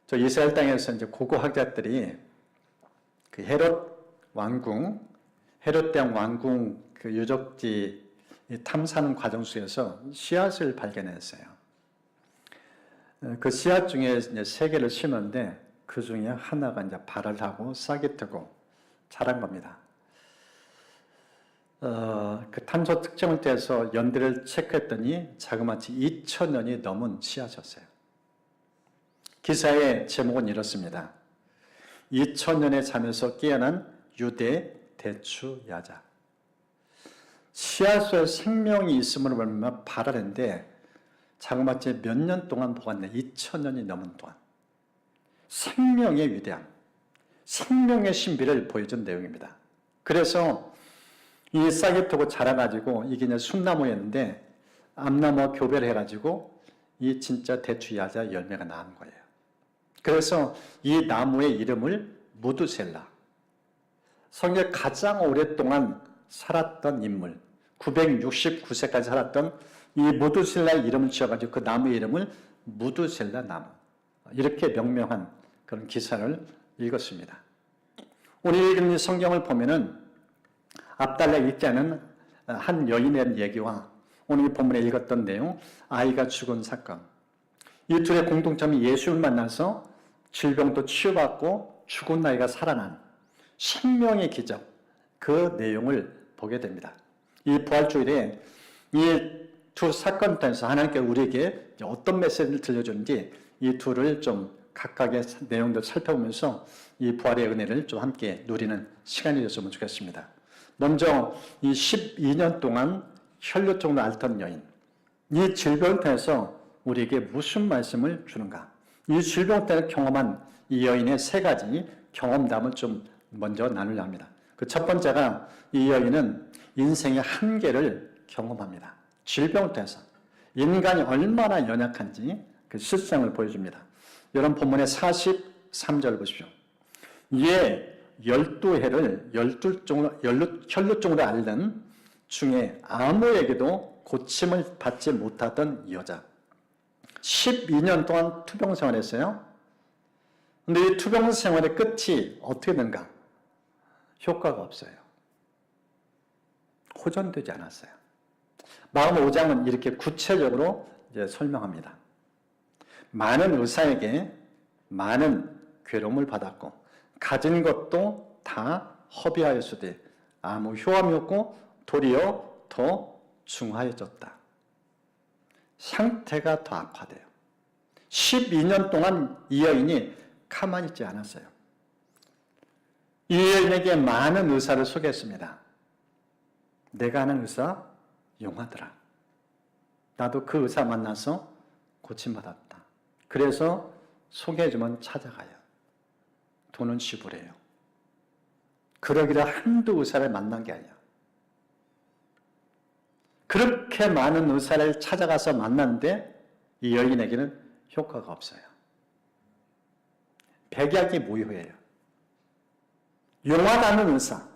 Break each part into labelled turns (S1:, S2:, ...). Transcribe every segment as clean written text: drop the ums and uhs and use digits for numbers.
S1: 저 이스라엘 땅에서 이제 고고학자들이 그 헤롯 대왕 왕궁 그 유적지 탐사하는 과정 속에서 씨앗을 발견했어요. 그 씨앗 중에 이제 3개를 심었는데 그 중에 하나가 이제 발을 하고 싹이 트고 자란 겁니다. 그 탄소 특정을 떼서 연대를 체크했더니 자그마치 2000년이 넘은 씨앗이었어요. 기사의 제목은 이렇습니다. 2000년에 잠에서 깨어난 유대 대추 야자. 씨앗 속에 생명이 있음으로 말미암아 발화했는데 자그마치 몇 년 동안 보았네. 2000년이 넘은 동안. 생명의 위대함, 생명의 신비를 보여준 내용입니다. 그래서 이 싹이 트고 자라가지고 이게 이제 순나무였는데 암나무와 교배를 해가지고 이 진짜 대추 야자 열매가 나온 거예요. 그래서 이 나무의 이름을 무드셀라. 성경에 가장 오랫동안 살았던 인물, 969세까지 살았던 이 무드셀라의 이름을 지어가지고 그 나무의 이름을 무드셀라 나무. 이렇게 명명한 그런 기사를 읽었습니다. 오늘 읽은 성경을 보면은 앞달라 읽지 않은 한 여인에 대한 얘기와 오늘 본문에 읽었던 내용, 아이가 죽은 사건. 이 둘의 공통점이 예수를 만나서 질병도 치유받고 죽은 아이가 살아난 생명의 기적, 그 내용을 보게 됩니다. 이 부활주일에 이 두 사건 통해서 하나님께서 우리에게 어떤 메시지를 들려주는지 이 둘을 좀 각각의 내용들 살펴보면서 이 부활의 은혜를 좀 함께 누리는 시간이 되었으면 좋겠습니다. 먼저 이 12년 동안 혈루증으로 앓던 여인, 이 질병을 통해서 우리에게 무슨 말씀을 주는가? 이 질병 때문에 경험한 이 여인의 3가지 경험담을 좀 먼저 나누려 합니다. 그 첫 번째가 이 여인은 인생의 한계를 경험합니다. 질병을 통해서 인간이 얼마나 연약한지 그 실상을 보여줍니다. 여러분 본문의 43절 보십시오. 이에 12해를 혈루증으로 앓는 중에 아무에게도 고침을 받지 못하던 여자. 12년 동안 투병 생활했어요. 근데 이 투병 생활의 끝이 어떻게 된가? 효과가 없어요. 호전되지 않았어요. 마가복음 5장은 이렇게 구체적으로 이제 설명합니다. 많은 의사에게 많은 괴로움을 받았고 가진 것도 다 허비하였으되 아무 효함이 없고 도리어 더 중하여졌다. 상태가 더 악화돼요. 12년 동안 이 여인이 가만히 있지 않았어요. 이 여인에게 많은 의사를 소개했습니다. 내가 아는 의사 용하더라. 나도 그 의사 만나서 고침받았다. 그래서 소개해주면 찾아가요. 돈은 지불해요. 그러기를 한두 의사를 만난 게 아니야. 그렇게 많은 의사를 찾아가서 만났는데 이 여인에게는 효과가 없어요. 백약이 무효예요. 용하다는 의사,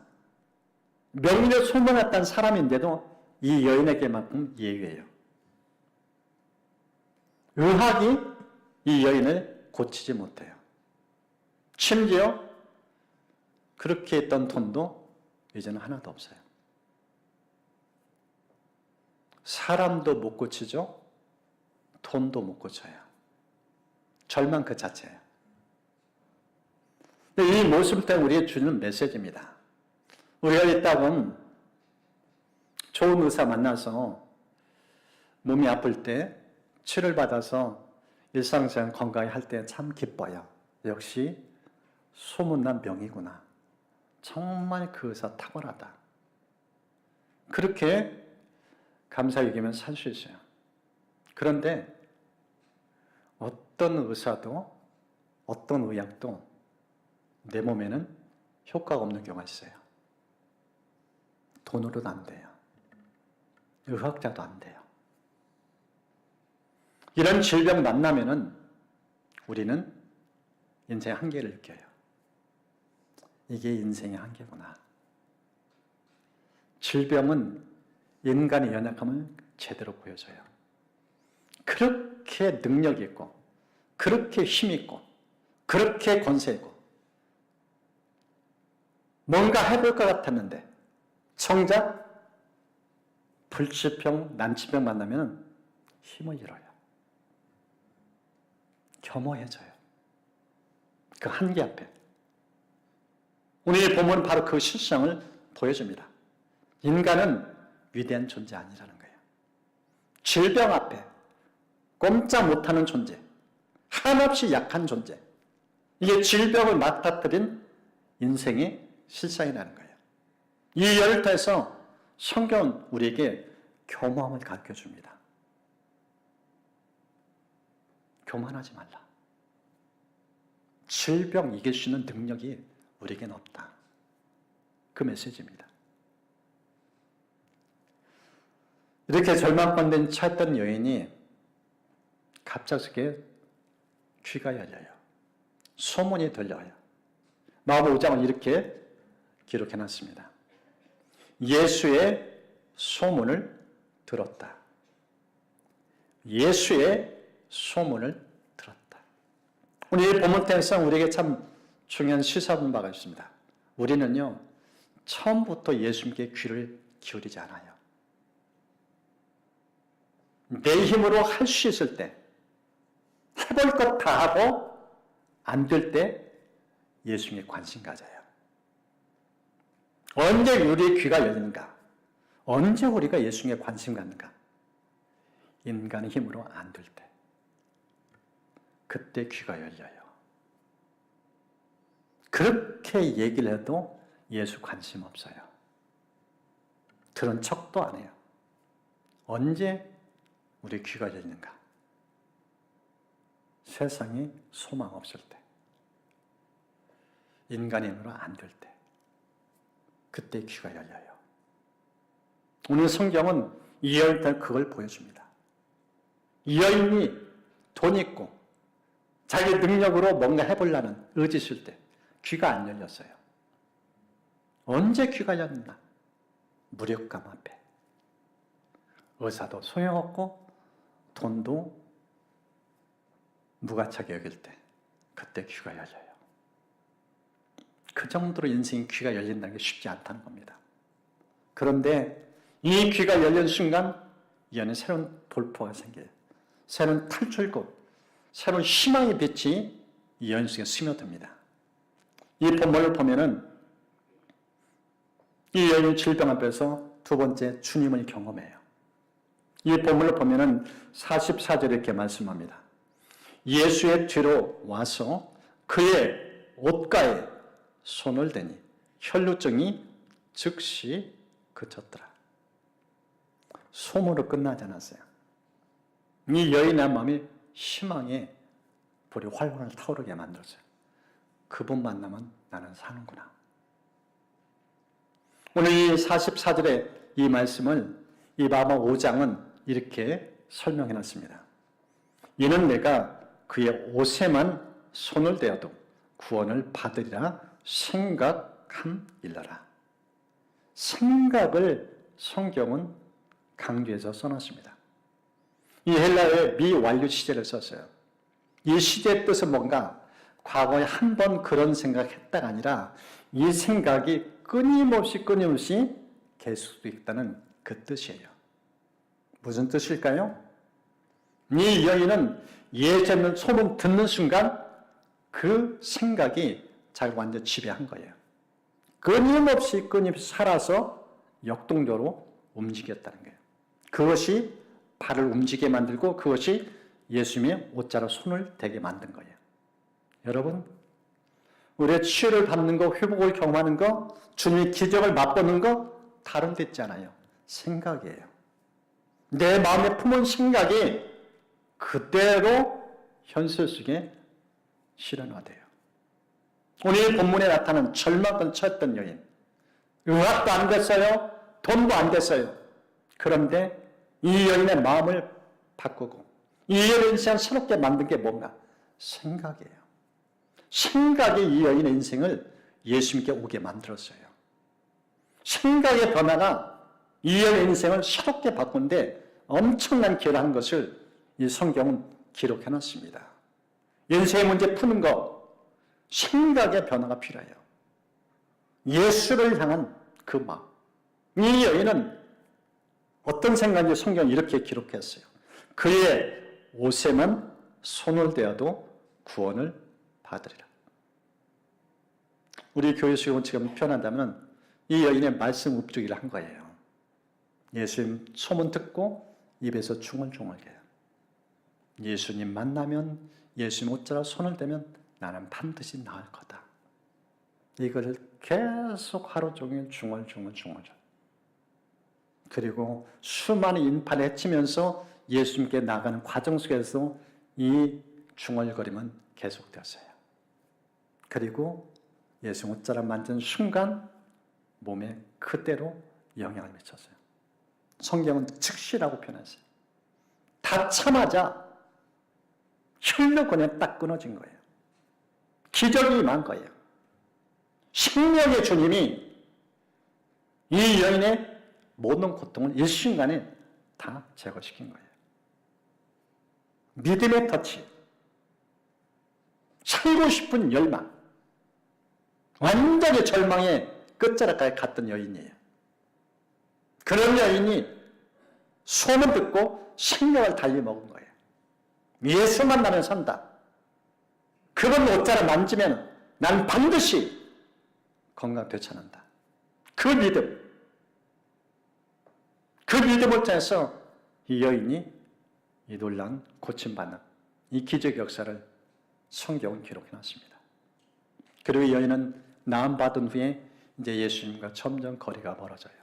S1: 명의를 소문났다는 사람인데도 이 여인에게만큼 예외예요. 의학이 이 여인을 고치지 못해요. 심지어 그렇게 했던 돈도 이제는 하나도 없어요. 사람도 못 고치죠. 돈도 못 고쳐요. 절망 그 자체예요. 이 모습 때문에 우리에게 주는 메시지입니다. 우리가 있다면 좋은 의사 만나서 몸이 아플 때 치료를 받아서 일상생활 건강히 할 때 참 기뻐요. 역시 소문난 병이구나. 정말 그 의사 탁월하다. 그렇게 감사 여기면 살 수 있어요. 그런데 어떤 의사도 어떤 의학도 내 몸에는 효과가 없는 경우가 있어요. 돈으로도 안 돼요. 의학자도 안 돼요. 이런 질병 만나면은 우리는 인생의 한계를 느껴요. 이게 인생의 한계구나. 질병은 인간의 연약함을 제대로 보여줘요. 그렇게 능력 있고, 그렇게 힘 있고, 그렇게 권세있고 뭔가 해볼 것 같았는데 정작 불치병, 난치병 만나면 힘을 잃어요. 겸허해져요. 그 한계 앞에. 오늘 본문은 바로 그 실상을 보여줍니다. 인간은 위대한 존재 아니라는 거예요. 질병 앞에 꼼짝 못하는 존재, 한없이 약한 존재. 이게 질병을 맞닥뜨린 인생의 실상이라는 거예요. 이 열터에서 성경은 우리에게 교만함을 가르쳐줍니다. 교만하지 말라. 질병 이길 수 있는 능력이 우리에게는 없다. 그 메시지입니다. 이렇게 절망가운데 처했던 여인이 갑작스럽게 귀가 열려요. 소문이 들려요. 마가복음 5장은 이렇게 기록해놨습니다. 예수의 소문을 들었다. 예수의 소문을 들었다. 오늘 이 본문에서 우리에게 참 중요한 시사하는 바가 있습니다. 우리는요, 처음부터 예수님께 귀를 기울이지 않아요. 내 힘으로 할 수 있을 때, 해볼 것 다 하고 안 될 때 예수님에 관심 가져요. 언제 우리의 귀가 열리는가? 언제 우리가 예수님에 관심 갖는가? 인간의 힘으로 안 될 때. 그때 귀가 열려요. 그렇게 얘기를 해도 예수 관심 없어요. 들은 척도 안 해요. 언제 우리 귀가 열리는가? 세상에 소망 없을 때. 인간의 힘으로 안 될 때. 그때 귀가 열려요. 오늘 성경은 이 여인한테 그걸 보여줍니다. 이 여인이 돈 있고 자기 능력으로 뭔가 해보려는 의지 있을 때 귀가 안 열렸어요. 언제 귀가 열린다? 무력감 앞에. 의사도 소용없고 돈도 무가차게 여길 때 그때 귀가 열려요. 그 정도로 인생이 귀가 열린다는 게 쉽지 않다는 겁니다. 그런데 이 귀가 열린 순간 이 안에 새로운 돌파가 생겨요. 새로운 탈출구, 새로운 희망의 빛이 이 여인 속에 스며듭니다. 이 본문을 보면은 이 여인이 질병 앞에서 두 번째 주님을 경험해요. 이 본문을 보면은 44절에 이렇게 말씀합니다. 예수의 뒤로 와서 그의 옷가에 손을 대니 혈루증이 즉시 그쳤더라. 소문으로 끝나지 않았어요. 이 여인의 마음이 희망의 불이 활활 타오르게 만들었어요. 그분 만나면 나는 사는구나. 오늘 이 44절의 이 말씀을 이 마가복음 5장은 이렇게 설명해 놨습니다. 이는 내가 그의 옷에만 손을 대어도 구원을 받으리라 생각함일러라. 생각을 성경은 강조해서 써놨습니다. 이 헬라어의 미완료 시제를 썼어요. 이 시제의 뜻은 뭔가 과거에 한 번 그런 생각했다가 아니라 이 생각이 끊임없이 계속되겠다는 그 뜻이에요. 무슨 뜻일까요? 이 여인은 예전에 소문 듣는 순간 그 생각이 자기를 완전 지배한 거예요. 끊임없이 살아서 역동적으로 움직였다는 거예요. 그것이 발을 움직이게 만들고 그것이 예수님의 옷자로 손을 대게 만든 거예요. 여러분, 우리의 치유를 받는 거, 회복을 경험하는 거, 주님의 기적을 맛보는 거 다른 데 있잖아요. 생각이에요. 내 마음에 품은 생각이 그대로 현실 속에 실현화돼요. 오늘 본문에 나타난 절망을 처했던 여인, 의학도 안 됐어요. 돈도 안 됐어요. 그런데 이 여인의 마음을 바꾸고 이 여인의 인생을 새롭게 만든 게 뭔가? 생각이에요. 생각이 이 여인의 인생을 예수님께 오게 만들었어요. 생각의 변화가 이 여인의 인생을 새롭게 바꾼데 엄청난 기여를 한 것을 이 성경은 기록해놨습니다. 인생의 문제 푸는 거, 생각의 변화가 필요해요. 예수를 향한 그 마음. 이 여인은 어떤 생각인지 성경이 이렇게 기록했어요. 그의 옷에만 손을 대어도 구원을 받으리라. 우리 교회식으로 지금 표현한다면 이 여인의 말씀 읍주기를 한 거예요. 예수님 소문 듣고 입에서 중얼중얼해요. 예수님 만나면 예수님 옷자락 손을 대면 나는 반드시 나을 거다. 이걸 계속 하루 종일 중얼중얼. 그리고 수많은 인파를 헤치면서 예수님께 나가는 과정 속에서 이 중얼거림은 계속되었어요. 그리고 예수 옷자락 만진 순간 몸에 그대로 영향을 미쳤어요. 성경은 즉시라고 표현했어요. 닿자마자 혈로 그냥 딱 끊어진 거예요. 기적이 임한 거예요. 생명의 주님이 이 여인의 모든 고통을 일순간에 다 제거시킨 거예요. 믿음의 터치, 살고 싶은 열망, 완전히 절망의 끝자락까지 갔던 여인이에요. 그런 여인이 소문 듣고 생명을 달리 먹은 거예요. 예수 만나면 산다. 그분 옷자락 만지면 난 반드시 건강 되찾는다. 그 믿음을 통해서 이 여인이 이 놀라운 고침받는 이 기적 역사를 성경은 기록해놨습니다. 그리고 이 여인은 나음받은 후에 이제 예수님과 점점 거리가 멀어져요.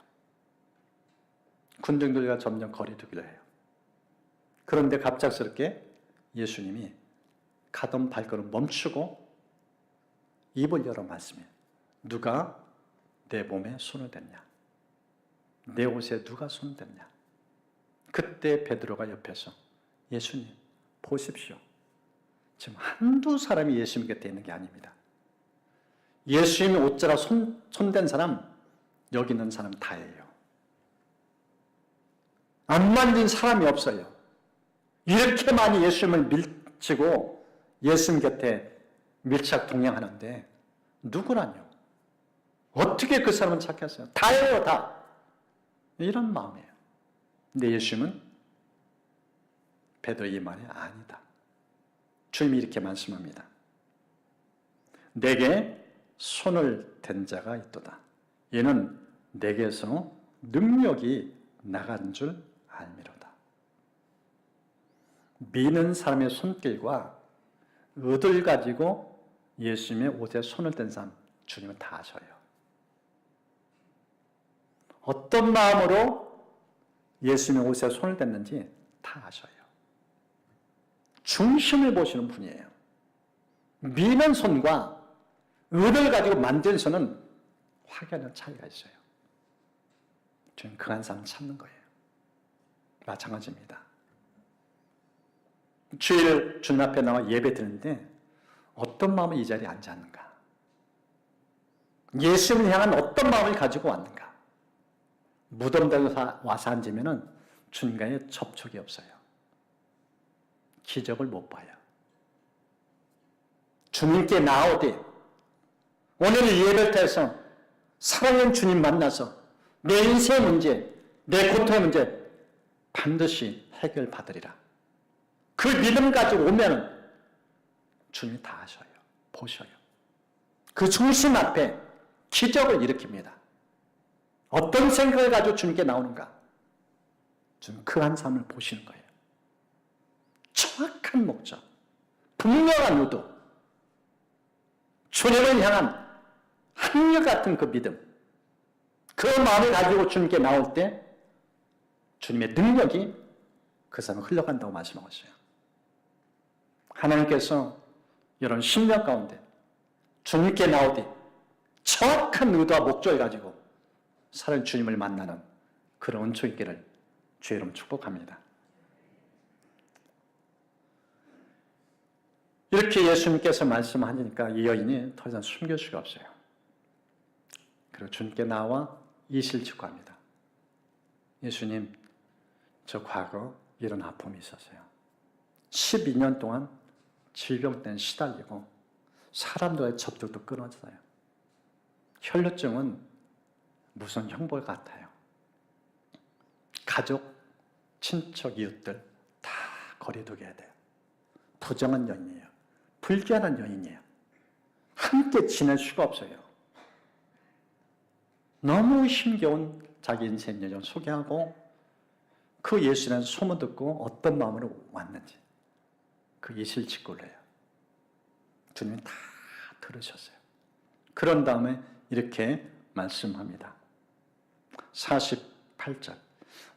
S1: 군중들과 점점 거리 두기를 해요. 그런데 갑작스럽게 예수님이 가던 발걸음 멈추고 입을 열어 말씀해요. 누가 내 몸에 손을 댔냐? 내 옷에 누가 손을 댔냐? 그때 베드로가 옆에서 예수님 보십시오. 지금 한두 사람이 예수님 곁에 있는 게 아닙니다. 예수님의 옷자락 손댄 사람 여기 있는 사람 다예요. 안 만진 사람이 없어요. 이렇게 많이 예수님을 밀치고 예수님 곁에 밀착 동행하는데 누구라뇨? 어떻게 그 사람을 찾겠어요? 다예요, 다. 이런 마음이에요. 근데 예수님은 베드로의 말이 아니다. 주님이 이렇게 말씀합니다. 내게 손을 댄 자가 있도다. 얘는 내게서 능력이 나간 줄 알미로다. 미는 사람의 손길과 의도를 가지고 예수님의 옷에 손을 댄 사람 주님은 다 아셔요. 어떤 마음으로 예수님의 옷에 손을 댔는지 다 아셔요. 중심을 보시는 분이에요. 미는 손과 의도를 가지고 만든 손은 확연한 차이가 있어요. 주님 그한 사람 찾는 거예요. 마찬가지입니다. 주일 주님 앞에 나와 예배 드리는데 어떤 마음으로 이 자리에 앉았는가? 예수님을 향한 어떤 마음을 가지고 왔는가? 무덤대로 와서 앉으면 주님과의 접촉이 없어요. 기적을 못 봐요. 주님께 나오되 오늘 예배를 통해서 사랑하는 주님 만나서 내 인생의 문제, 내 고통의 문제 반드시 해결받으리라. 그 믿음 가지고 오면 주님이 다 하셔요. 보셔요. 그 중심 앞에 기적을 일으킵니다. 어떤 생각을 가지고 주님께 나오는가? 주님 그 한 삶을 보시는 거예요. 정확한 목적, 분명한 의도, 주님을 향한 한결같은 그 믿음, 그 마음을 가지고 주님께 나올 때 주님의 능력이 그 사람을 흘러간다고 말씀하셨어요. 하나님께서 이런 심령 가운데 주님께 나오되 정확한 의도와 목적을 가지고 살아있는 주님을 만나는 그런 은총 있기를 주의 이름 축복합니다. 이렇게 예수님께서 말씀하시니까 이 여인이 더 이상 숨길 수가 없어요. 그리고 주님께 나와 이실직고합니다. 예수님, 저 과거 이런 아픔이 있었어요. 12년 동안 질병 때문에 시달리고 사람들과의 접촉도 끊어져요. 혈루증은 무슨 형벌 같아요. 가족, 친척, 이웃들 다 거리두게 돼요. 부정한 연인이에요. 불귀한 연인이에요. 함께 지낼 수가 없어요. 너무 힘겨운 자기 인생 여정 소개하고 그 예수라는 소문 듣고 어떤 마음으로 왔는지 그 이실직고를 해요. 주님이 다 들으셨어요. 그런 다음에 이렇게 말씀합니다. 48절.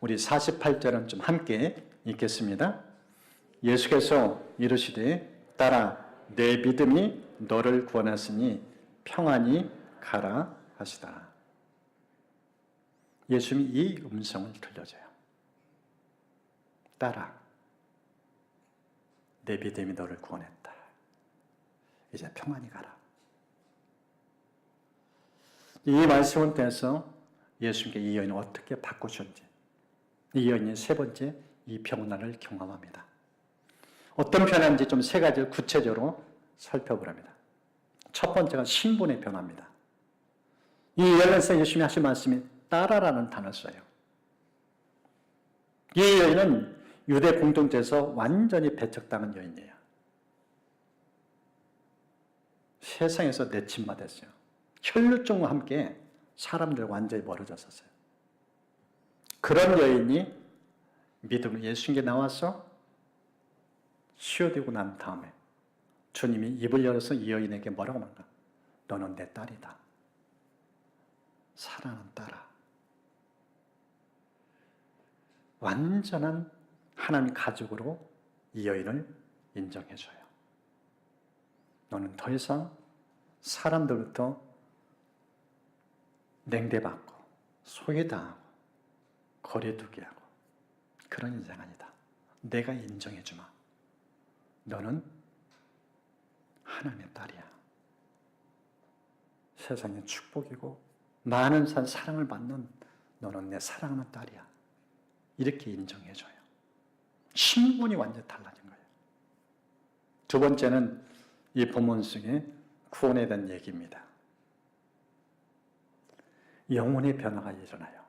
S1: 우리 48절은 좀 함께 읽겠습니다. 예수께서 이르시되 따라 내 믿음이 너를 구원하시니 평안히 가라 하시다. 예수님이 이 음성을 들려줘요. 따라 내 믿음이 너를 구원했다. 이제 평안히 가라. 이 말씀을 통해서 예수님께 이 여인을 어떻게 바꾸셨는지 이 여인이 세 번째 이 평안을 경험합니다. 어떤 변화인지 좀 세 가지를 구체적으로 살펴보랍니다. 첫 번째가 신분의 변화입니다. 이 여인에서 예수님이 하신 말씀이 따라라는 단어를 써요. 이 여인은 유대 공동체에서 완전히 배척당한 여인이에요. 세상에서 내침받았어요. 혈루증과 함께 사람들 완전히 멀어졌었어요. 그런 여인이 믿음으로 예수님께 나와서 치유되고 난 다음에 주님이 입을 열어서 이 여인에게 뭐라고 말할까? 너는 내 딸이다. 사랑하는 딸아. 완전한 하나님 가족으로 이 여인을 인정해줘요. 너는 더 이상 사람들부터 냉대받고 소외당하고 거리두기 하고 그런 인생 아니다. 내가 인정해주마. 너는 하나님의 딸이야. 세상의 축복이고 많은 사랑을 받는 너는 내 사랑하는 딸이야. 이렇게 인정해줘요. 신분이 완전히 달라진 거예요. 두 번째는 이 본문 속에 구원에 대한 얘기입니다. 영혼의 변화가 일어나요.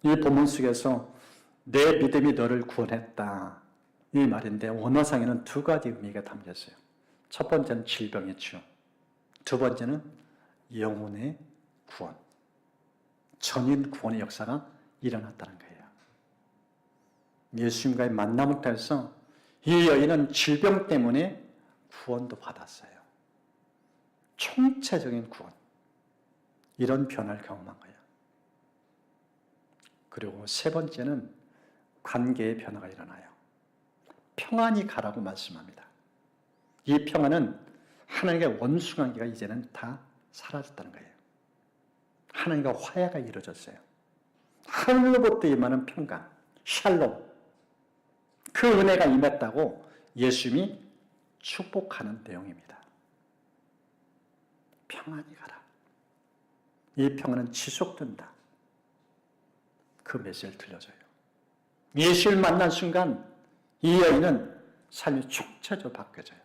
S1: 이 본문 속에서 내 믿음이 너를 구원했다. 이 말인데 원어상에는 두 가지 의미가 담겨 있어요. 첫 번째는 질병의 치유. 두 번째는 영혼의 구원. 전인 구원의 역사가 일어났다는 거예요. 예수님과의 만남을 통해서 이 여인은 질병 때문에 구원도 받았어요. 총체적인 구원. 이런 변화를 경험한 거예요. 그리고 세 번째는 관계의 변화가 일어나요. 평안히 가라고 말씀합니다. 이 평안은 하나님과 원수관계가 이제는 다 사라졌다는 거예요. 하나님과 화해가 이루어졌어요. 하늘로부터 임하는 평강, 샬롬. 그 은혜가 임했다고 예수님이 축복하는 내용입니다. 평안히 가라. 이 평안은 지속된다. 그 메시지를 들려줘요. 예수를 만난 순간 이 여인은 삶이 총체적으로 바뀌어져요.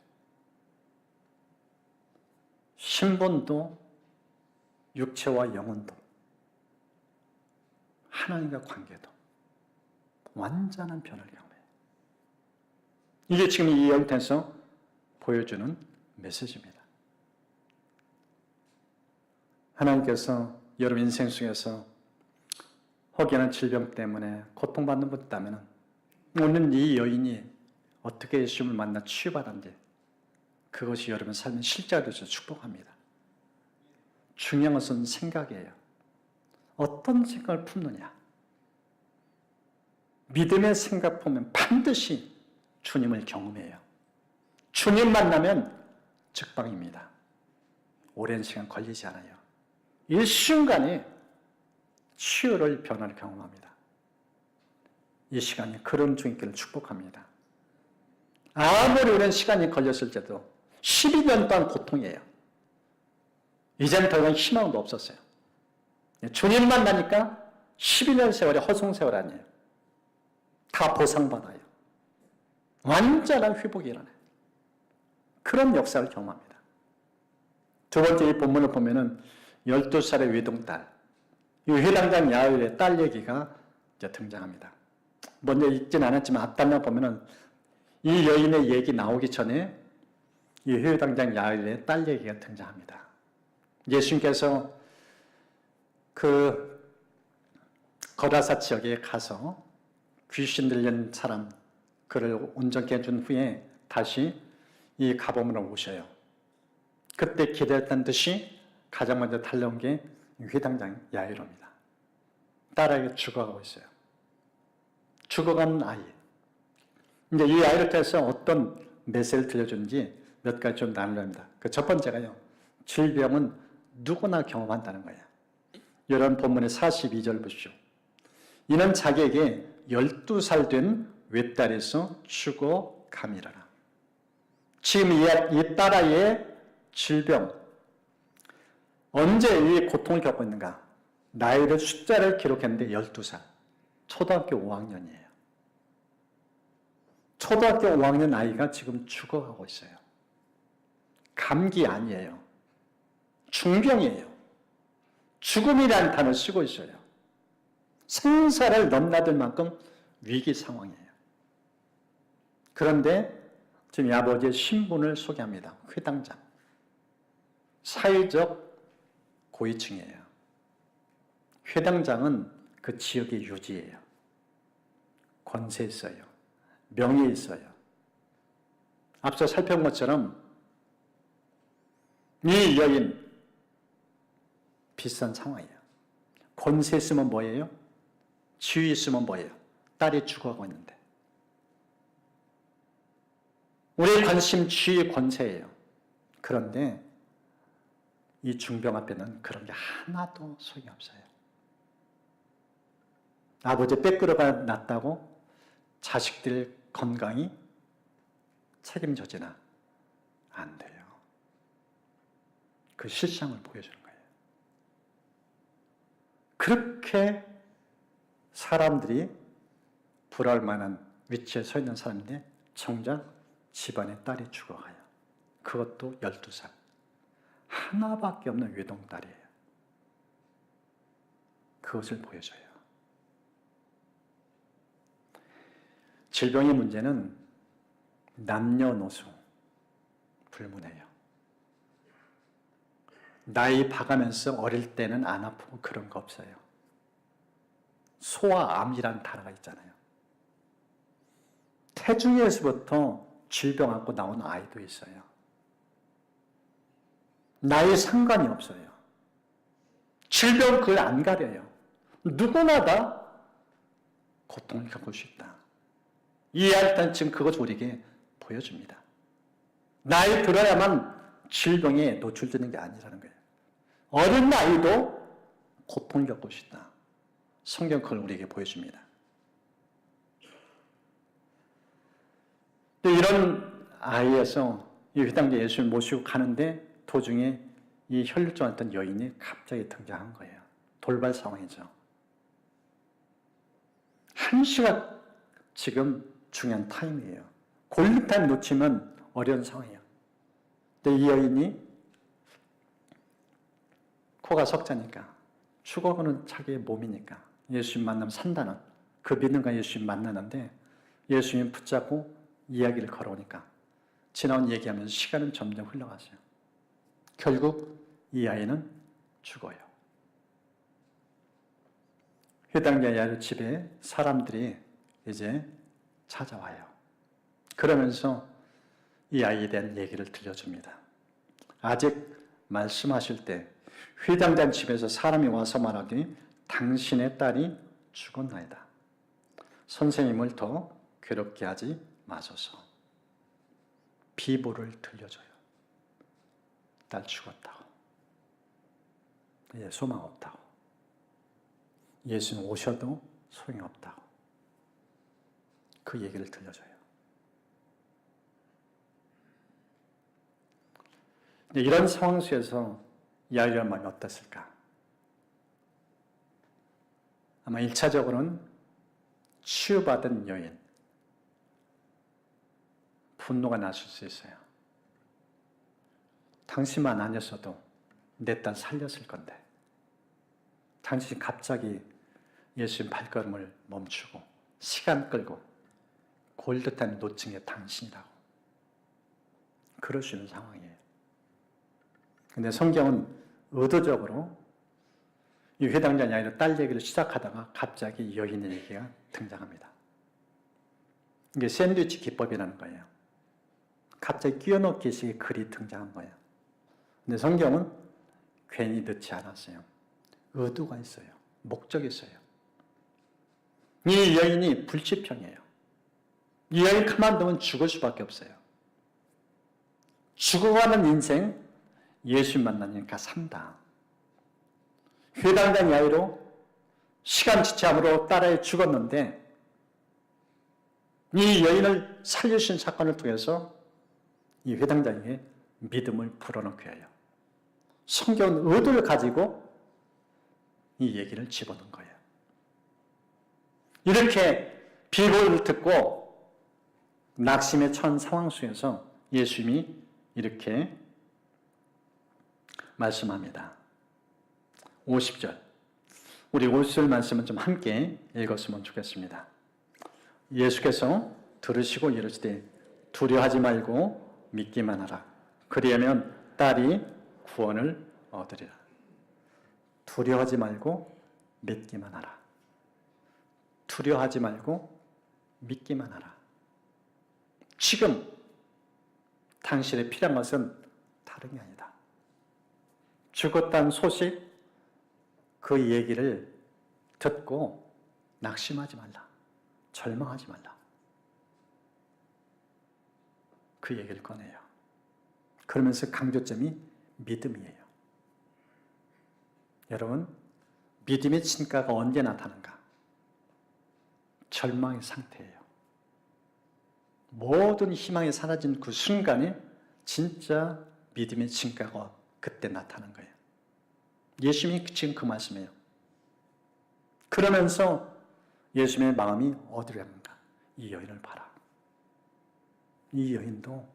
S1: 신분도 육체와 영혼도 하나님과 관계도 완전한 변화를 경험해요. 이게 지금 이 여인에서 보여주는 메시지입니다. 하나님께서 여러분 인생 속에서 혹여나 질병 때문에 고통받는 분 있다면 오늘 이 여인이 어떻게 예수님을 만나 치유받았는지 그것이 여러분 삶의 실제가 되어서 축복합니다. 중요한 것은 생각이에요. 어떤 생각을 품느냐. 믿음의 생각 보면 반드시 주님을 경험해요. 주님 만나면 즉방입니다. 오랜 시간 걸리지 않아요. 일순간에 치유를 변화를 경험합니다. 이 시간이 그런 중있기를 축복합니다. 아무리 오랜 시간이 걸렸을지도 12년 동안 고통이에요. 이제는 더 이상 희망도 없었어요. 주님 만나니까 12년 세월이 허송세월 아니에요. 다 보상받아요. 완전한 회복이 일어나요. 그런 역사를 경험합니다. 두 번째 이 본문을 보면은 12살의 외동딸, 이 회당장 야엘의 딸 얘기가 이제 등장합니다. 먼저 읽진 않았지만 앞단만 보면은 이 여인의 얘기 나오기 전에 이 회당장 야엘의 딸 얘기가 등장합니다. 예수님께서 그 거라사 지역에 가서 귀신 들린 사람 그를 온전케 해준 후에 다시 이 가보문으로 오셔요. 그때 기대했던 듯이 가장 먼저 달려온 게 회당장 야이로입니다. 딸아이가 죽어가고 있어요. 죽어간 아이. 이제 이 아이를 통해서 어떤 메시지를 들려주는지 몇 가지 좀 나누려합니다. 그 첫 번째가요. 질병은 누구나 경험한다는 거예요. 이런 본문의 42절 보십시오. 이는 자기에게 12살 된 외딸에서 죽어감이라라. 지금 이 딸아이의 질병, 언제 이 고통을 겪고 있는가? 나이를 숫자를 기록했는데 12살. 초등학교 5학년이에요. 초등학교 5학년 아이가 지금 죽어가고 있어요. 감기 아니에요. 중병이에요. 죽음이라는 단어를 쓰고 있어요. 생사를 넘나들 만큼 위기 상황이에요. 그런데 지금 이 아버지의 신분을 소개합니다. 회당장. 사회적 고위층이에요. 회당장은 그 지역의 유지예요. 권세 있어요. 명예 있어요. 앞서 살펴본 것처럼 이 여인 비싼 상황이에요. 권세 있으면 뭐예요? 지위 있으면 뭐예요? 딸이 죽어가고 있는데. 우리의 관심, 지위, 권세예요. 그런데 이 중병 앞에는 그런 게 하나도 소용이 없어요. 아버지 빼끄러가 났다고 자식들 건강이 책임져지나 안 돼요. 그 실상을 보여주는 거예요. 그렇게 사람들이 불알 만한 위치에 서 있는 사람인데 정작 집안의 딸이 죽어가요. 그것도 12살. 하나밖에 없는 외동딸이에요. 그것을 보여줘요. 질병의 문제는 남녀노소 불문해요. 나이 봐가면서 어릴 때는 안 아프고 그런 거 없어요. 소아암이라는 단어가 있잖아요. 태중에서부터 질병 갖고 나온 아이도 있어요. 나이 상관이 없어요. 질병 그걸 안 가려요. 누구나 다 고통을 겪을 수 있다. 이해할 때 지금 그것을 우리에게 보여줍니다. 나이 들어야만 질병에 노출되는 게 아니라는 거예요. 어린 나이도 고통을 겪을 수 있다. 성경 그걸 우리에게 보여줍니다. 또 이런 아이에서 이 회당자 예수를 모시고 가는데 도중에 이 혈루증 여인이 갑자기 등장한 거예요. 돌발 상황이죠. 한 시가 지금 중요한 타임이에요. 골든타임 놓치면 어려운 상황이에요. 근데 이 여인이 코가 석자니까 죽어가는 자기의 몸이니까 예수님 만나면 산다는 그 믿음과 예수님 만나는데 예수님 붙잡고 이야기를 걸어오니까 지나온 얘기하면서 시간은 점점 흘러가세요. 결국 이 아이는 죽어요. 회당자 야이로 집에 사람들이 이제 찾아와요. 그러면서 이 아이에 대한 얘기를 들려줍니다. 아직 말씀하실 때 회당장 집에서 사람이 와서 말하더니 당신의 딸이 죽었나이다. 선생님을 더 괴롭게 하지 마소서. 비보를 들려줘요. 딸 죽었다고. 이제 소망 없다고. 예수님 오셔도 소용이 없다고. 그 얘기를 들려줘요. 이런 상황 속에서 야이로의 마음이 어땠을까? 아마 1차적으로는 치유받은 여인, 분노가 났을 수 있어요. 당신만 아니었어도 내 딸 살렸을 건데 당신이 갑자기 예수님 발걸음을 멈추고 시간 끌고 골듯한 놓친 게 당신이라고 그럴 수 있는 상황이에요. 근데 성경은 의도적으로 이 회당장 야이로 딸 얘기를 시작하다가 갑자기 여인의 얘기가 등장합니다. 이게 샌드위치 기법이라는 거예요. 갑자기 끼워넣기 식의 글이 등장한 거예요. 근데 성경은 괜히 넣지 않았어요. 의도가 있어요. 목적이 있어요. 이 여인이 불치병이에요. 이 여인 가만두면 죽을 수밖에 없어요. 죽어가는 인생 예수 만나니까 산다. 회당장 야이로 시간 지참으로 딸아이 죽었는데 이 여인을 살리신 사건을 통해서 이 회당장에게 믿음을 불어넣게 해요. 성경은 의도를 가지고 이 얘기를 집어넣은 거예요. 이렇게 비고를 듣고 낙심에 처한 상황 속에서 예수님이 이렇게 말씀합니다. 50절. 우리 50절 말씀은 좀 함께 읽었으면 좋겠습니다. 예수께서 들으시고 이르시되 두려워하지 말고 믿기만 하라. 그리하면 딸이 구원을 얻으리라. 두려워하지 말고 믿기만 하라. 두려워하지 말고 믿기만 하라. 지금 당신의 필요한 것은 다른 게 아니다. 죽었다는 소식, 그 얘기를 듣고 낙심하지 말라. 절망하지 말라. 그 얘기를 꺼내요. 그러면서 강조점이 믿음이에요. 여러분, 믿음의 진가가 언제 나타나는가? 절망의 상태예요. 모든 희망이 사라진 그 순간에 진짜 믿음의 진가가 그때 나타나는 거예요. 예수님이 지금 그 말씀이에요. 그러면서 예수님의 마음이 어디로 향한가? 이 여인을 봐라. 이 여인도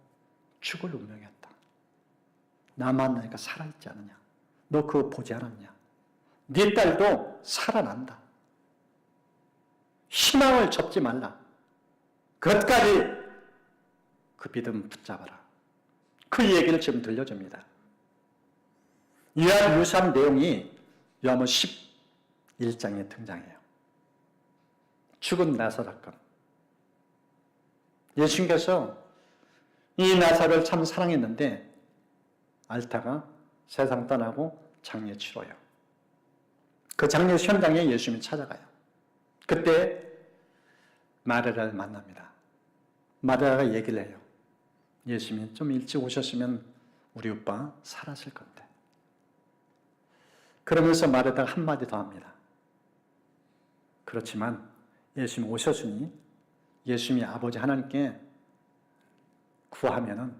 S1: 죽을 운명이었다. 나 만나니까 살아있지 않느냐? 너 그거 보지 않았냐? 네 딸도 살아난다. 희망을 접지 말라. 그것까지 그 믿음 붙잡아라. 그 얘기를 지금 들려줍니다. 이와 유사한 내용이 요한복음 11장에 등장해요. 죽은 나사로 사건. 예수님께서 이 나사로를 참 사랑했는데 앓다가 세상 떠나고 장례 치러요. 그 장례 현장에 예수님이 찾아가요. 그때 마리아를 만납니다. 마리아가 얘기를 해요. 예수님이 좀 일찍 오셨으면 우리 오빠 살았을 건데. 그러면서 마리아가 한마디 더 합니다. 그렇지만 예수님이 오셨으니 예수님이 아버지 하나님께 구하면은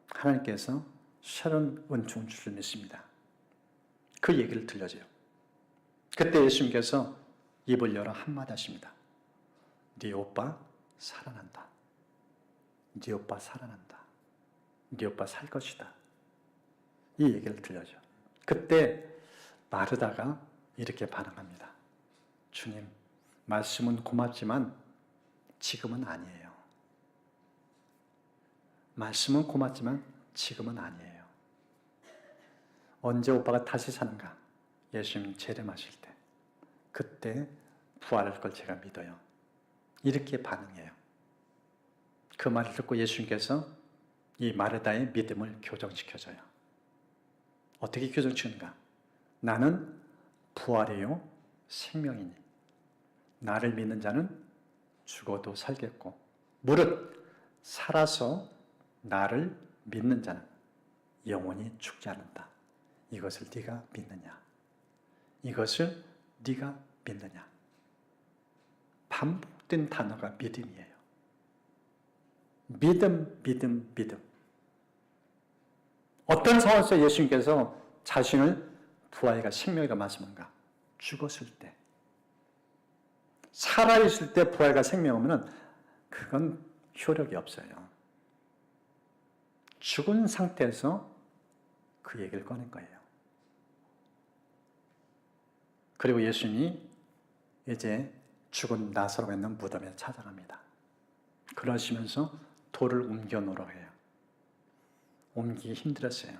S1: 하나님께서 새로운 은총을 줄 줄 믿습니다. 그 얘기를 들려줘요. 그때 예수님께서 입을 열어 한마디 하십니다. 네 오빠 살아난다. 네 오빠 살아난다. 네 오빠 살 것이다. 이 얘기를 들려줘. 그때 마르다가 이렇게 반응합니다. 주님, 말씀은 고맙지만 지금은 아니에요. 말씀은 고맙지만 지금은 아니에요. 언제 오빠가 다시 사는가? 예수님 재림하실 때. 그때 부활할 걸 제가 믿어요. 이렇게 반응해요. 그 말을 듣고 예수님께서 이 마르다의 믿음을 교정시켜줘요. 어떻게 교정시키는가? 나는 부활이요 생명이니 나를 믿는 자는 죽어도 살겠고 무릇 살아서 나를 믿는 자는 영원히 죽지 않는다. 이것을 네가 믿느냐? 이것을 네가 믿느냐? 반복된 단어가 믿음이에요. 믿음, 믿음, 믿음. 어떤 상황에서 예수님께서 자신을 부활과 생명이라 말씀한가? 죽었을 때. 살아있을 때 부활과 생명이면 그건 효력이 없어요. 죽은 상태에서 그 얘기를 꺼낸 거예요. 그리고 예수님이 이제 죽은 나사로가 있는 무덤에 찾아갑니다. 그러시면서 돌을 옮겨 놓으라고 해요. 옮기기 힘들었어요.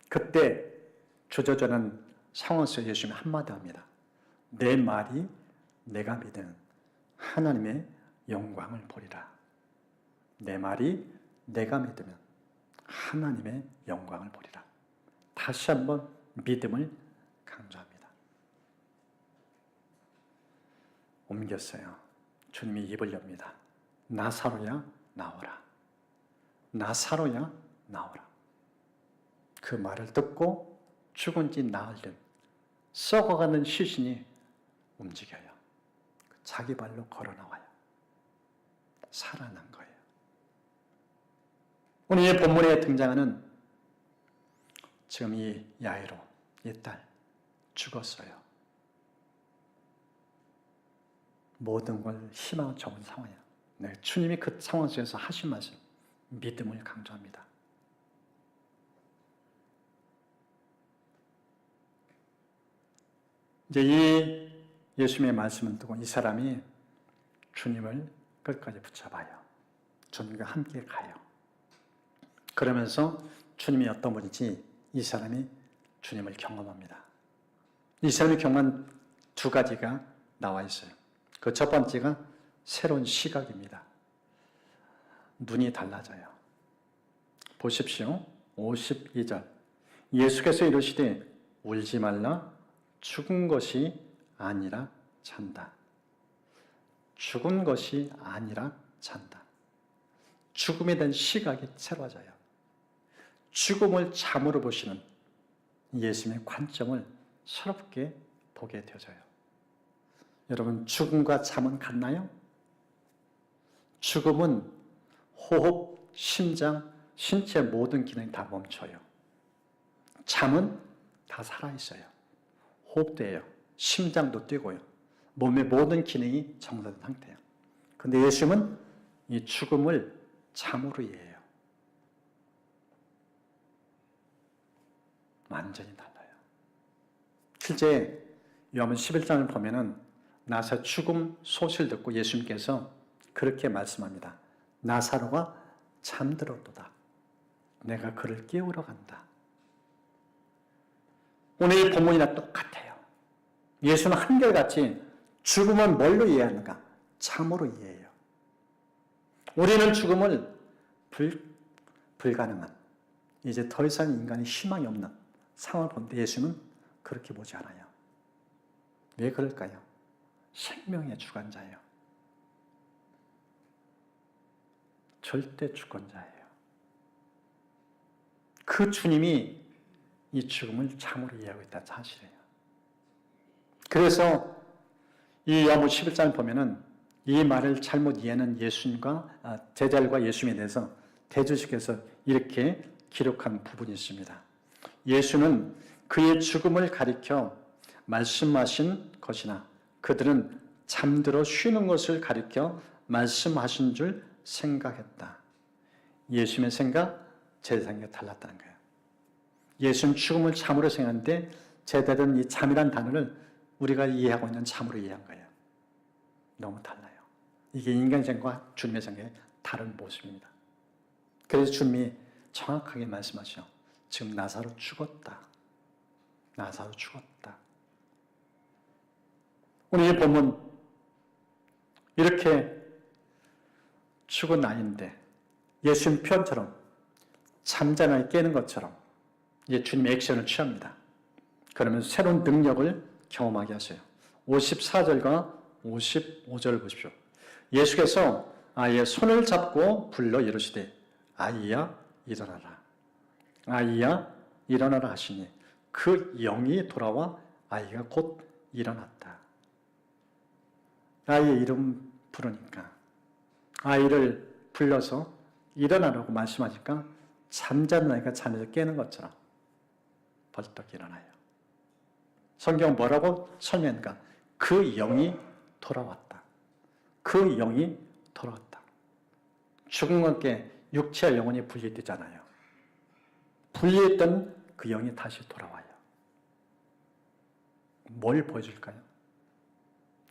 S1: 그때 주저주는 상황에서 예수님이 한마디 합니다. 내 말이 내가 믿은 하나님의 영광을 보리라. 내 말이 내가 믿으면 하나님의 영광을 보리라. 다시 한번 믿음을 강조합니다. 옮겼어요. 주님이 입을 엽니다. 나사로야 나오라. 나사로야 나오라. 그 말을 듣고 죽은 지 나흘 된 썩어가는 시신이 움직여요. 자기 발로 걸어 나와요. 살아난 거예요. 오늘 이 본문에 등장하는 지금 이 야이로, 이 딸 죽었어요. 모든 걸 희망을 접은 상황이에요. 네, 주님이 그 상황 속에서 하신 말씀, 믿음을 강조합니다. 이제 이 예수님의 말씀을 듣고 이 사람이 주님을 끝까지 붙잡아요. 주님과 함께 가요. 그러면서 주님이 어떤 분인지 이 사람이 주님을 경험합니다. 이 사람이 경험한 두 가지가 나와 있어요. 그 첫 번째가 새로운 시각입니다. 눈이 달라져요. 보십시오. 52절. 예수께서 이르시되 울지 말라. 죽은 것이 아니라 잔다. 죽은 것이 아니라 잔다. 죽음에 대한 시각이 새로워져요. 죽음을 잠으로 보시는 예수님의 관점을 새롭게 보게 되어져요. 여러분, 죽음과 잠은 같나요? 죽음은 호흡, 심장, 신체 모든 기능이 다 멈춰요. 잠은 다 살아있어요. 호흡도 해요. 심장도 뛰고요. 몸의 모든 기능이 정상된 상태예요. 그런데 예수님은 이 죽음을 잠으로 이해해요. 완전히 달라요. 실제 요한복음 11장을 보면은 나사로 죽음 소식을 듣고 예수님께서 그렇게 말씀합니다. 나사로가 잠들었도다. 내가 그를 깨우러 간다. 오늘 이 본문이랑 똑같아요. 예수는 한결같이 죽음은 뭘로 이해하는가? 잠으로 이해해요. 우리는 죽음을 불가능한, 이제 더 이상 인간이 희망이 없는 상황을 보는데 예수는 그렇게 보지 않아요. 왜 그럴까요? 생명의 주관자예요. 절대 주권자예요. 그 주님이 이 죽음을 참으로 이해하고 있다는 사실이에요. 그래서 이 요한복음 11장을 보면은 이 말을 잘못 이해하는 예수님과 제자들과 예수님에 대해서 대주식에서 이렇게 기록한 부분이 있습니다. 예수는 그의 죽음을 가리켜 말씀하신 것이나 그들은 잠들어 쉬는 것을 가리켜 말씀하신 줄 생각했다. 예수님의 생각, 제자 생각이 달랐다는 거예요. 예수는 죽음을 잠으로 생각하는데 제자들은 이 잠이란 단어를 우리가 이해하고 있는 잠으로 이해한 거예요. 너무 달라요. 이게 인간 생각과 주님의 생각의 다른 모습입니다. 그래서 주님이 정확하게 말씀하시죠. 지금 나사로 죽었다. 나사로 죽었다. 오늘 이 본문 이렇게 죽은 아이인데 예수님 표현처럼 잠잠하게 깨는 것처럼 이제 주님의 액션을 취합니다. 그러면서 새로운 능력을 경험하게 하세요. 54절과 55절을 보십시오. 예수께서 아이의 손을 잡고 불러 이르시되 아이야 일어나라. 아이야 일어나라 하시니 그 영이 돌아와 아이가 곧 일어났다. 아이의 이름 부르니까 아이를 불러서 일어나라고 말씀하니까 잠자는 아이가 잠에서 깨는 것처럼 벌떡 일어나요. 성경 뭐라고 설명하는가? 그 영이 돌아왔다. 그 영이 돌아왔다. 죽은 것께 육체와 영혼이 분리되잖아요. 분리했던 그 영이 다시 돌아와요. 뭘 보여줄까요?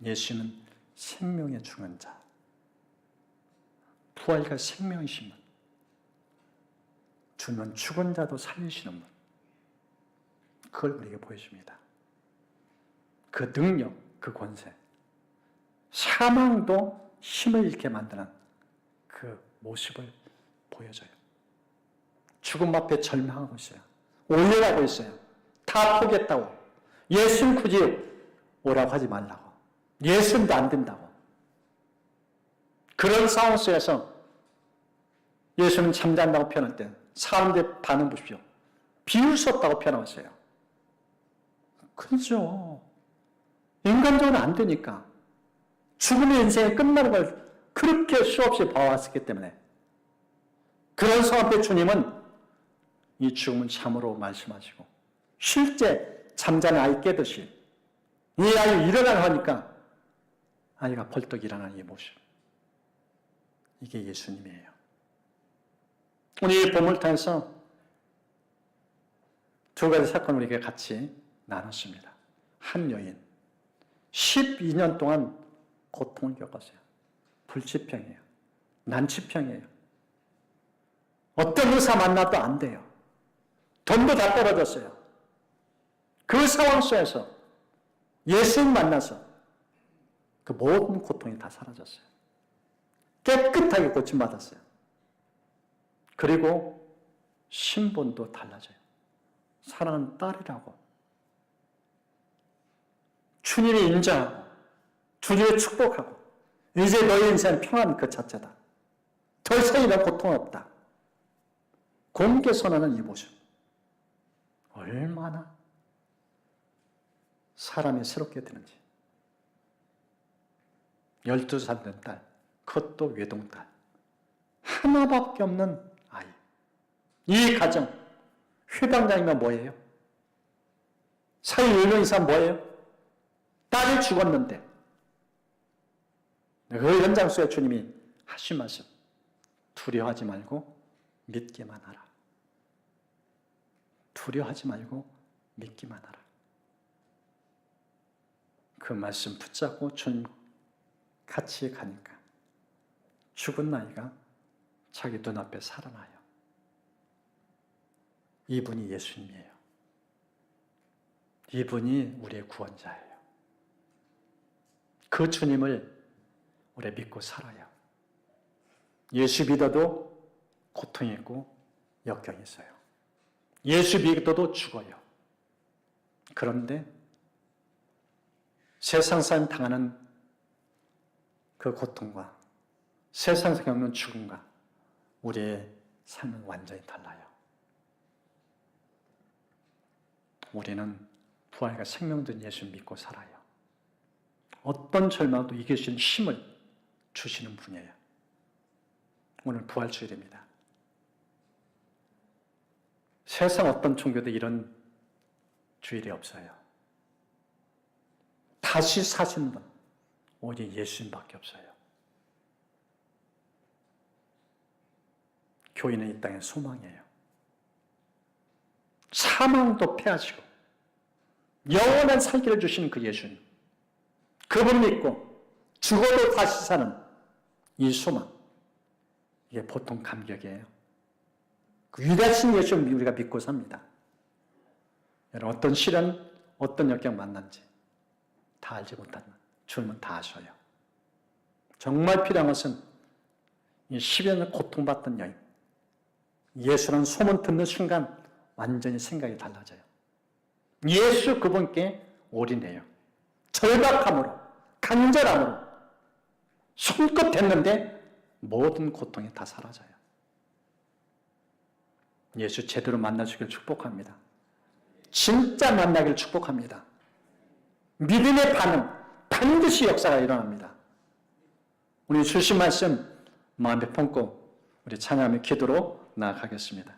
S1: 예수는 생명의 중한 자, 부활과 생명이신 분, 주는 죽은 자도 살리시는 분, 그걸 우리에게 보여줍니다. 그 능력, 그 권세, 사망도 힘을 잃게 만드는 그 모습을 보여줘요. 죽음 앞에 절망하고 있어요. 올려가고 있어요. 다 포기했다고. 예수는 굳이 오라고 하지 말라고. 예수님도 안 된다고. 그런 상황 속에서 예수는 잠잔다고 표현할 때 사람들의 반응 보십시오. 비울 수 없다고 표현하고 있어요. 그렇죠. 인간적으로는 안 되니까. 죽음의 인생이 끝나는 걸 그렇게 수없이 봐왔기 때문에 그런 상황 앞에 주님은 이 죽음은 참으로 말씀하시고 실제 잠자는 아이 깨듯이 이 아이 일어나려 하니까 아이가 벌떡 일어나는 이 모습, 이게 예수님이에요. 오늘 이 본문을 통해서 두 가지 사건을 우리에게 같이 나눴습니다. 한 여인 12년 동안 고통을 겪었어요. 불치병이에요. 난치병이에요. 어떤 의사 만나도 안 돼요. 돈도 다 떨어졌어요. 그 상황 속에서 예수님 만나서 그 모든 고통이 다 사라졌어요. 깨끗하게 고침받았어요. 그리고 신분도 달라져요. 사랑하는 딸이라고 주님이 인정하고 주님을 축복하고 이제 너희 인생은 평안 그 자체다. 더 이상 이런 고통 없다. 공개 선언하는 이 모습 얼마나 사람이 새롭게 되는지. 12살 된 딸, 그것도 외동딸, 하나밖에 없는 아이. 이 가정, 회당장이면 뭐예요? 사회 유명 이상 뭐예요? 딸이 죽었는데 그 현장 속에 주님이 하신 말씀, 두려워하지 말고 믿기만 하라. 두려워하지 말고 믿기만 하라. 그 말씀 붙잡고 주님 같이 가니까 죽은 아이가 자기 눈앞에 살아나요. 이분이 예수님이에요. 이분이 우리의 구원자예요. 그 주님을 우리 믿고 살아요. 예수 믿어도 고통이 있고 역경이 있어요. 예수 믿어도 죽어요. 그런데 세상 사람 당하는 그 고통과 세상에서 겪는 죽음과 우리의 삶은 완전히 달라요. 우리는 부활과 생명된 예수 믿고 살아요. 어떤 절망도 이길 수 있는 힘을 주시는 분이에요. 오늘 부활주일입니다. 세상 어떤 종교도 이런 주일이 없어요. 다시 사신 분, 오직 예수님밖에 없어요. 교인은 이 땅의 소망이에요. 사망도 패하시고 영원한 살기를 주시는 그 예수님, 그분 믿고 죽어도 다시 사는 이 소망, 이게 보통 감격이에요. 그 위대하신 예수님 우리가 믿고 삽니다. 여러분, 어떤 시련, 어떤 역경 만난지 다 알지 못하지만 주님은 다 아셔요. 정말 필요한 것은 이 10여 년 고통받던 여인, 예수라는 소문 듣는 순간 완전히 생각이 달라져요. 예수 그분께 올인해요. 절박함으로, 간절함으로 손끝 댔는데 모든 고통이 다 사라져요. 예수 제대로 만나주길 축복합니다. 진짜 만나기를 축복합니다. 믿음의 반응, 반드시 역사가 일어납니다. 우리 주신 말씀 마음에 품고 우리 찬양하며 기도로 나아가겠습니다.